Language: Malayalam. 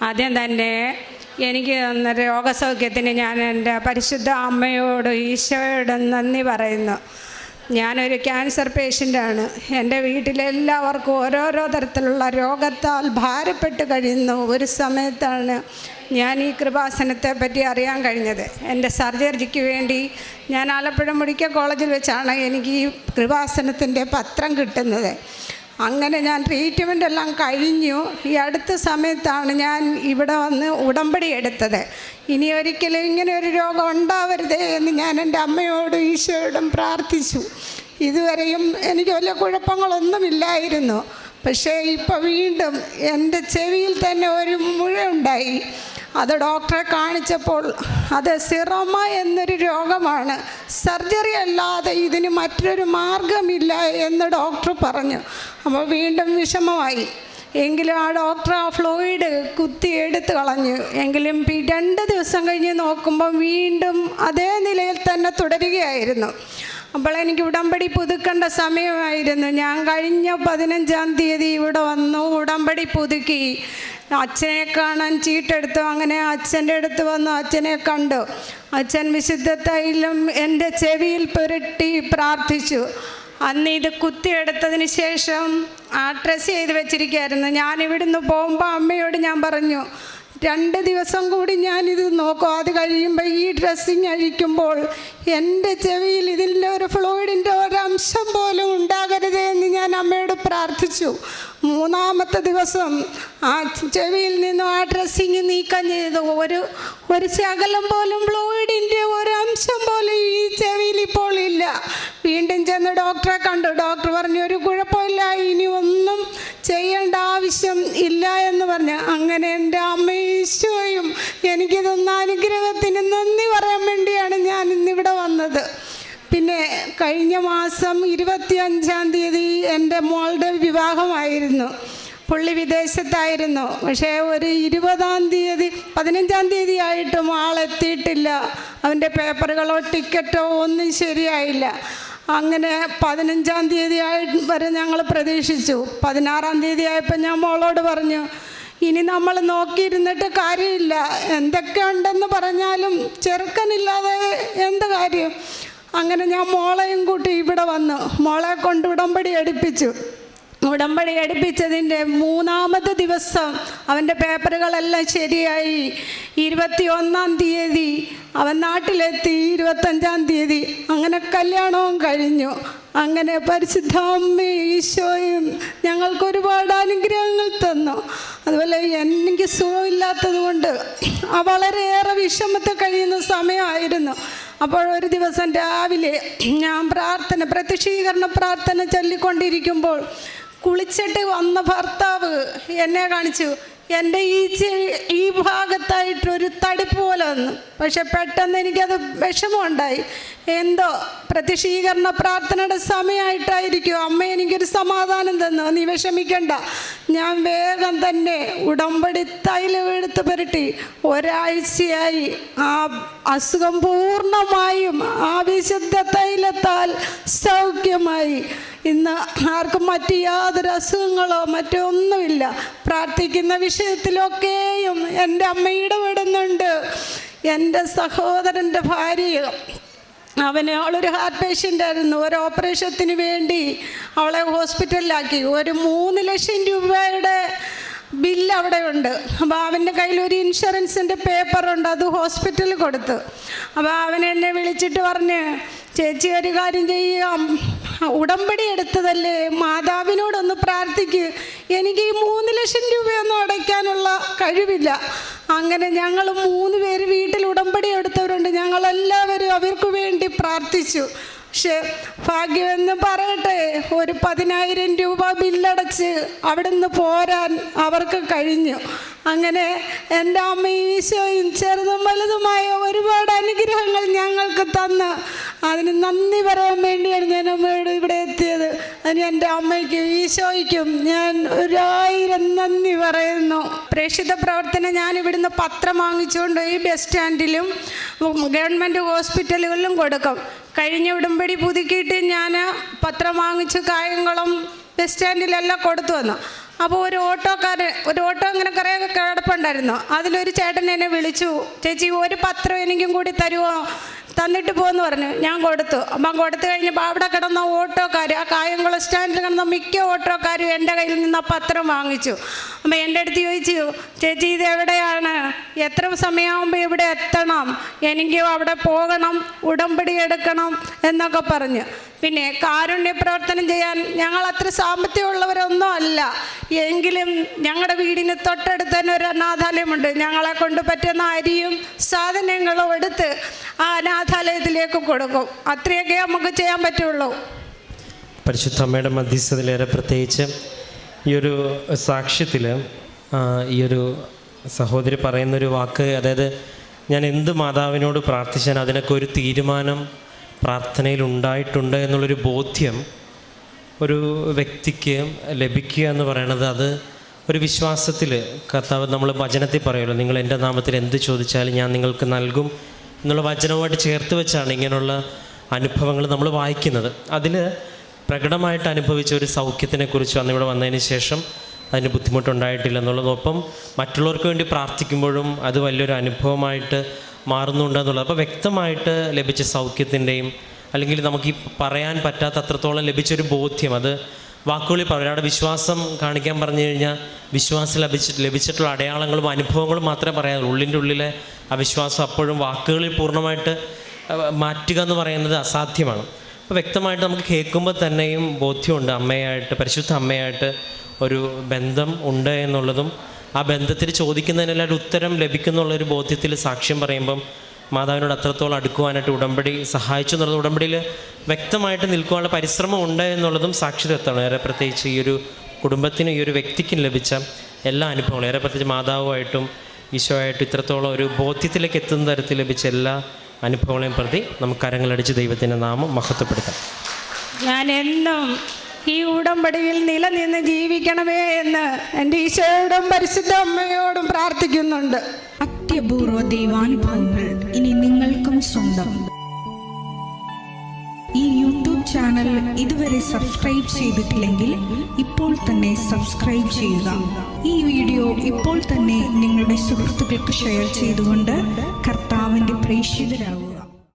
ആദ്യം തന്നെ എനിക്ക് തന്ന രോഗസൗഖ്യത്തിന് ഞാൻ എൻ്റെ പരിശുദ്ധ അമ്മയോട് ഈശോയോടും നന്ദി പറയുന്നു. ഞാനൊരു ക്യാൻസർ പേഷ്യൻ്റാണ്. എൻ്റെ വീട്ടിലെല്ലാവർക്കും ഓരോരോ തരത്തിലുള്ള രോഗത്താൽ ഭാരപ്പെട്ട് കഴിയുന്ന ഒരു സമയത്താണ് ഞാൻ ഈ കൃപാസനത്തെ പറ്റി അറിയാൻ കഴിഞ്ഞത്. എൻ്റെ സർജറിക്ക് വേണ്ടി ഞാൻ ആലപ്പുഴ മെഡിക്കൽ കോളേജിൽ വെച്ചാണ് എനിക്ക് ഈ കൃപാസനത്തിൻ്റെ പത്രം കിട്ടുന്നത്. അങ്ങനെ ഞാൻ ട്രീറ്റ്മെൻ്റ് എല്ലാം കഴിഞ്ഞു. ഈ അടുത്ത സമയത്താണ് ഞാൻ ഇവിടെ വന്ന് ഉടമ്പടി എടുത്തത്. ഇനി ഒരിക്കലും ഇങ്ങനെ ഒരു രോഗം ഉണ്ടാവരുതേ എന്ന് ഞാൻ എൻ്റെ അമ്മയോടും ഈശോയോടും പ്രാർത്ഥിച്ചു. ഇതുവരെയും എനിക്ക് വലിയ കുഴപ്പങ്ങളൊന്നുമില്ലായിരുന്നു. പക്ഷേ ഇപ്പോൾ വീണ്ടും എൻ്റെ ചെവിയിൽ തന്നെ ഒരു മുഴ ഉണ്ടായി. അത് ഡോക്ടറെ കാണിച്ചപ്പോൾ അത് സിറോമ എന്നൊരു രോഗമാണ്, സർജറി അല്ലാതെ ഇതിന് മറ്റൊരു മാർഗമില്ല എന്ന് ഡോക്ടർ പറഞ്ഞു. അപ്പോൾ വീണ്ടും വിഷമമായി. എങ്കിലും ആ ഡോക്ടർ ആ ഫ്ലൂയിഡ് കുത്തി എടുത്ത് കളഞ്ഞു. എങ്കിലും 2 ദിവസം കഴിഞ്ഞ് നോക്കുമ്പോൾ വീണ്ടും അതേ നിലയിൽ തന്നെ തുടരുകയായിരുന്നു. അപ്പോൾ എനിക്ക് ഉടമ്പടി പുതുക്കേണ്ട സമയമായിരുന്നു. ഞാൻ കഴിഞ്ഞ 15-ാം തീയതി ഇവിടെ വന്നു, ഉടമ്പടി പുതുക്കി. അച്ഛനെ കാണാൻ ചീട്ടെടുത്തു. അങ്ങനെ അച്ഛൻ്റെ അടുത്ത് വന്നു, അച്ഛനെ കണ്ടു. അച്ഛൻ വിശുദ്ധ തൈലം എൻ്റെ ചെവിയിൽ പുരട്ടി പ്രാർത്ഥിച്ചു. അന്ന് ഇത് കുത്തിയെടുത്തതിന് ശേഷം ഡ്രസ്സ് ചെയ്ത് വെച്ചിരിക്കുകയായിരുന്നു. ഞാനിവിടുന്ന് പോകുമ്പോൾ അമ്മയോട് ഞാൻ പറഞ്ഞു, 2 ദിവസം കൂടി ഞാനിത് നോക്കും, അത് കഴിയുമ്പോൾ ഈ ഡ്രസ്സിങ് അഴിക്കുമ്പോൾ എൻ്റെ ചെവിയിൽ ഇതിൻ്റെ ഒരു ഫ്ലൂയിഡിൻ്റെ ഒരംശം പോലും ഉണ്ടാകരുത് എന്ന് ഞാൻ അമ്മയോട് പ്രാർത്ഥിച്ചു. 3-ാമത്തെ ദിവസം ആ ചെവിയിൽ നിന്നും ആ ഡ്രസ്സിങ് നീക്കം ചെയ്തു. ഒരു ശകലം പോലും ഫ്ലൂയിഡിൻ്റെ ഒരംശം പോലും ഈ ചെവിയിൽ ഇപ്പോൾ ഇല്ല. വീണ്ടും ചെന്ന് ഡോക്ടറെ കണ്ടു. ഡോക്ടർ പറഞ്ഞു, ഒരു കുഴപ്പമില്ല, ഇനി ഒന്നും ചെയ്യേണ്ട ആവശ്യം ഇല്ല എന്ന് പറഞ്ഞു. അങ്ങനെ എൻ്റെ അമ്മയും ഈശോയും എനിക്കിതൊന്ന അനുഗ്രഹത്തിന് നന്ദി പറയാൻ വേണ്ടിയാണ് ഞാൻ ഇന്നിവിടെ വന്നത്. പിന്നെ കഴിഞ്ഞ മാസം 25-ാം തീയതി എൻ്റെ മോളുടെ വിവാഹമായിരുന്നു. പുള്ളി വിദേശത്തായിരുന്നു. പക്ഷേ ഒരു 20-ാം തീയതി 15-ാം തീയതി ആയിട്ടും ആളെത്തിയിട്ടില്ല. അവൻ്റെ പേപ്പറുകളോ ടിക്കറ്റോ ഒന്നും ശരിയായില്ല. അങ്ങനെ 15-ാം തീയതി വരെ ഞങ്ങൾ പ്രതീക്ഷിച്ചു. 16-ാം തീയതി ആയപ്പോൾ ഞാൻ മോളോട് പറഞ്ഞു, ഇനി നമ്മൾ നോക്കിയിരുന്നിട്ട് കാര്യമില്ല, എന്തൊക്കെ ഉണ്ടെന്ന് പറഞ്ഞാലും ചെറുക്കനില്ലാതെ എന്ത് കാര്യം. അങ്ങനെ ഞാൻ മോളെയും കൂട്ടി ഇവിടെ വന്നു. മോളെ കൊണ്ട് ഉടമ്പടി എടുപ്പിച്ചു. ഉടമ്പടി എടുപ്പിച്ചതിൻ്റെ 3-ാമത്തെ ദിവസം അവൻ്റെ പേപ്പറുകളെല്ലാം ശരിയായി. 21-ാം തീയതി അവൻ നാട്ടിലെത്തി. 25-ാം തീയതി അങ്ങനെ കല്യാണവും കഴിഞ്ഞു. അങ്ങനെ പരിശുദ്ധ അമ്മയും ഈശോയും ഞങ്ങൾക്ക് ഒരുപാട് അനുഗ്രഹങ്ങൾ തന്നു. അതുപോലെ എനിക്ക് സുഖമില്ലാത്തത് കൊണ്ട് വളരെയേറെ വിഷമത്തിൽ കഴിയുന്ന സമയമായിരുന്നു. അപ്പോൾ ഒരു ദിവസം രാവിലെ ഞാൻ പ്രത്യക്ഷീകരണ പ്രാർത്ഥന ചൊല്ലിക്കൊണ്ടിരിക്കുമ്പോൾ കുളിച്ചിട്ട് വന്ന ഭർത്താവ് എന്നെ കാണിച്ചു. എൻ്റെ ഈ ഭാഗത്തായിട്ടൊരു തടിപ്പ് പോലെ വന്നു. പക്ഷെ പെട്ടെന്ന് എനിക്കത് വിഷമമുണ്ടായി. എന്തോ പ്രത്യക്ഷീകരണ പ്രാർത്ഥനയുടെ സമയമായിട്ടായിരിക്കും അമ്മ എനിക്കൊരു സമാധാനം തന്നു. നീ വിഷമിക്കണ്ട. ഞാൻ വേഗം തന്നെ ഉടമ്പടി തൈലം എടുത്ത് പുരട്ടി. ഒരാഴ്ചയായി ആ അസുഖം പൂർണ്ണമായും ആ വിശുദ്ധ തൈലത്താൽ സൗഖ്യമായി. ഇന്ന് ആർക്കും മറ്റ് യാതൊരു അസുഖങ്ങളോ മറ്റോ ഒന്നുമില്ല. പ്രാർത്ഥിക്കുന്ന വിഷയത്തിലൊക്കെയും എൻ്റെ അമ്മ ഇടപെടുന്നുണ്ട്. എൻ്റെ സഹോദരൻ്റെ ഭാര്യ, അവളൊരു ഹാർട്ട് പേഷ്യൻ്റ് ആയിരുന്നു. ഒരു ഓപ്പറേഷത്തിന് വേണ്ടി അവളെ ഹോസ്പിറ്റലിലാക്കി. ഒരു 3 ലക്ഷം രൂപയുടെ ബില്ല് അവിടെ ഉണ്ട്. അപ്പോൾ അവൻ്റെ കയ്യിൽ ഒരു ഇൻഷുറൻസിൻ്റെ പേപ്പറുണ്ട്, അത് ഹോസ്പിറ്റലിൽ കൊടുത്തു. അപ്പോൾ അവൻ എന്നെ വിളിച്ചിട്ട് പറഞ്ഞ്, ചേച്ചി ഒരു കാര്യം ചെയ്യാം, ഉടമ്പടി എടുത്തതല്ലേ, മാതാവിനോടൊന്ന് പ്രാർത്ഥിക്ക്, എനിക്ക് ഈ 3 ലക്ഷം രൂപയൊന്നും അടയ്ക്കാനുള്ള കഴിവില്ല. അങ്ങനെ ഞങ്ങൾ 3 പേര് വീട്ടിൽ ഉടമ്പടി എടുത്തവരുണ്ട്. ഞങ്ങളെല്ലാവരും അവർക്ക് വേണ്ടി പ്രാർത്ഥിച്ചു. പക്ഷെ ഭാഗ്യമെന്ന് പറയട്ടെ, ഒരു 10,000 രൂപ ബില്ലടച്ച് അവിടുന്ന് പോരാൻ അവർക്ക് കഴിഞ്ഞു. അങ്ങനെ എൻ്റെ അമ്മയും ഈശോയും ചെറുതും വലുതുമായ ഒരുപാട് അനുഗ്രഹങ്ങൾ ഞങ്ങൾക്ക് തന്ന് അതിന് നന്ദി പറയാൻ വേണ്ടിയാണ് ഞാൻ അമ്മയോട് ഇവിടെ എത്തിയത്. അതിന് എൻ്റെ അമ്മയ്ക്കും ഈശോയ്ക്കും ഞാൻ 1000 നന്ദി പറയുന്നു. പ്രേക്ഷിത പ്രവർത്തനം ഞാൻ ഇവിടുന്ന് പത്രം വാങ്ങിച്ചുകൊണ്ട് ഈ ബസ് സ്റ്റാൻഡിലും ഗവൺമെൻറ് ഹോസ്പിറ്റലുകളിലും കൊടുക്കും. കഴിഞ്ഞ ഉടമ്പടി പുതുക്കിയിട്ട് ഞാൻ പത്രം വാങ്ങിച്ച് കായംകുളം ബസ് സ്റ്റാൻഡിലെല്ലാം കൊടുത്തു വന്നു. അപ്പോൾ ഒരു ഓട്ടോ ഇങ്ങനെ കുറേ കിടപ്പുണ്ടായിരുന്നു. അതിലൊരു ചേട്ടൻ എന്നെ വിളിച്ചു, ചേച്ചി ഒരു പത്രം എനിക്കും കൂടി തരുമോ, തന്നിട്ട് പോകുമെന്ന് പറഞ്ഞു. ഞാൻ കൊടുത്തു. അപ്പം കൊടുത്തു കഴിഞ്ഞപ്പോൾ അവിടെ കിടന്ന ഓട്ടോക്കാർ, ആ കായംകുളം സ്റ്റാൻഡിൽ കിടന്ന മിക്ക ഓട്ടോക്കാരും എൻ്റെ കയ്യിൽ നിന്ന് ആ പത്രം വാങ്ങിച്ചു. അപ്പം എൻ്റെ അടുത്ത് ചോദിച്ചു, ചേച്ചി ഇത് എവിടെയാണ്, എത്ര സമയമാകുമ്പോൾ ഇവിടെ എത്തണം, എനിക്കും അവിടെ പോകണം, ഉടമ്പടി എടുക്കണം എന്നൊക്കെ പറഞ്ഞു. പിന്നെ കാരുണ്യ പ്രവർത്തനം ചെയ്യാൻ ഞങ്ങൾ അത്ര സാമ്പത്തികമുള്ളവരൊന്നും അല്ല, എങ്കിലും ഞങ്ങളുടെ വീടിന് തൊട്ടടുത്ത് തന്നെ ഒരു അനാഥാലയമുണ്ട്. ഞങ്ങളെ കൊണ്ട് പറ്റുന്ന അരിയും സാധനങ്ങളും എടുത്ത് ആ അനാഥാലയത്തിലേക്ക് കൊടുക്കും. അത്രയൊക്കെ നമുക്ക് ചെയ്യാൻ പറ്റുള്ളൂ. പരിശുദ്ധ അമ്മയുടെ മധ്യസ്ഥതയിലേറെ പ്രത്യേകിച്ച് ഈ ഒരു സാക്ഷ്യത്തിൽ ഈ ഒരു സഹോദരി പറയുന്നൊരു വാക്ക്, അതായത് ഞാൻ എന്ത് മാതാവിനോട് പ്രാർത്ഥിച്ചാൽ അതിനൊക്കെ ഒരു തീരുമാനം പ്രാർത്ഥനയിൽ ഉണ്ടായിട്ടുണ്ട് എന്നുള്ളൊരു ബോധ്യം ഒരു വ്യക്തിക്ക് ലഭിക്കുക എന്ന് പറയുന്നത്, അത് ഒരു വിശ്വാസത്തിൽ കർത്താവ്, നമ്മൾ വചനത്തിൽ പറയുമല്ലോ, നിങ്ങൾ എൻ്റെ നാമത്തിൽ എന്ത് ചോദിച്ചാലും ഞാൻ നിങ്ങൾക്ക് നൽകും എന്നുള്ള വചനവുമായിട്ട് ചേർത്ത് വെച്ചാണ് ഇങ്ങനെയുള്ള അനുഭവങ്ങൾ നമ്മൾ വായിക്കുന്നത്. അതിൽ പ്രകടമായിട്ട് അനുഭവിച്ച ഒരു സൗഖ്യത്തിനെക്കുറിച്ച് അന്നിവിടെ വന്നതിന് ശേഷം അതിന് ബുദ്ധിമുട്ടുണ്ടായിട്ടില്ല എന്നുള്ളതൊപ്പം മറ്റുള്ളവർക്ക് വേണ്ടി പ്രാർത്ഥിക്കുമ്പോഴും അത് വലിയൊരു അനുഭവമായിട്ട് മാറുന്നുണ്ടെന്നുള്ളത്. അപ്പോൾ വ്യക്തമായിട്ട് ലഭിച്ച സൗഖ്യത്തിൻ്റെയും അല്ലെങ്കിൽ നമുക്ക് ഈ പറയാൻ പറ്റാത്ത അത്രത്തോളം ലഭിച്ചൊരു ബോധ്യം, അത് വാക്കുകളിൽ പറയും. ഒരാളുടെ വിശ്വാസം കാണിക്കാൻ പറഞ്ഞു കഴിഞ്ഞാൽ വിശ്വാസം ലഭിച്ചിട്ടുള്ള അടയാളങ്ങളും അനുഭവങ്ങളും മാത്രമേ പറയാനുള്ളൂ. ഉള്ളിൻ്റെ ഉള്ളിലെ ആ വിശ്വാസം അപ്പോഴും വാക്കുകളിൽ പൂർണ്ണമായിട്ട് മാറ്റുക എന്ന് പറയുന്നത് അസാധ്യമാണ്. അപ്പോൾ വ്യക്തമായിട്ട് നമുക്ക് കേൾക്കുമ്പോൾ തന്നെയും ബോധ്യമുണ്ട്, അമ്മയായിട്ട്, പരിശുദ്ധ അമ്മയായിട്ട് ഒരു ബന്ധം ഉണ്ട് എന്നുള്ളതും ആ ബന്ധത്തിൽ ചോദിക്കുന്നതിനെല്ലാം ഒരു ഉത്തരം ലഭിക്കുന്നുള്ളൊരു ബോധ്യത്തിൽ സാക്ഷ്യം പറയുമ്പം മാതാവിനോട് അത്രത്തോളം അടുക്കുവാനായിട്ട് ഉടമ്പടി സഹായിച്ചു എന്നുള്ളത്, ഉടമ്പടിയിൽ വ്യക്തമായിട്ട് നിൽക്കുവാനുള്ള പരിശ്രമം ഉണ്ട് എന്നുള്ളതും സാക്ഷ്യത്വമാണ്. ഏറെ പ്രത്യേകിച്ച് ഈ ഒരു കുടുംബത്തിനും ഈ ഒരു വ്യക്തിക്കും ലഭിച്ച എല്ലാ അനുഭവങ്ങളും, ഏറെ പ്രത്യേകിച്ച് മാതാവുമായിട്ടും ഈശോയായിട്ടും ഇത്രത്തോളം ഒരു ബോധ്യത്തിലേക്ക് എത്തുന്ന തരത്തിൽ ലഭിച്ച എല്ലാ അനുഭവങ്ങളെയും പ്രതി നമുക്ക് കരങ്ങളടിച്ച് ദൈവത്തിൻ്റെ നാമം മഹത്വപ്പെടുത്താം. ഞാൻ എന്നും ഈ ഉടമ്പടിയിൽ നിലനിന്ന് ജീവിക്കണമേ എന്ന് എൻ്റെ ഈശോയോടും പരിശുദ്ധ അമ്മയോടും പ്രാർത്ഥിക്കുന്നുണ്ട്. അത്യപൂർവ ദൈവാനുഭവങ്ങൾ ഇനി നിങ്ങൾക്കും സ്വന്തം. ഈ യൂട്യൂബ് ചാനൽ ഇതുവരെ സബ്സ്ക്രൈബ് ചെയ്തിട്ടില്ലെങ്കിൽ ഇപ്പോൾ തന്നെ സബ്സ്ക്രൈബ് ചെയ്യുക. ഈ വീഡിയോ ഇപ്പോൾ തന്നെ നിങ്ങളുടെ സുഹൃത്തുക്കൾക്ക് ഷെയർ ചെയ്തുകൊണ്ട് കർത്താവിൻ്റെ പ്രേക്ഷിതരാകുക.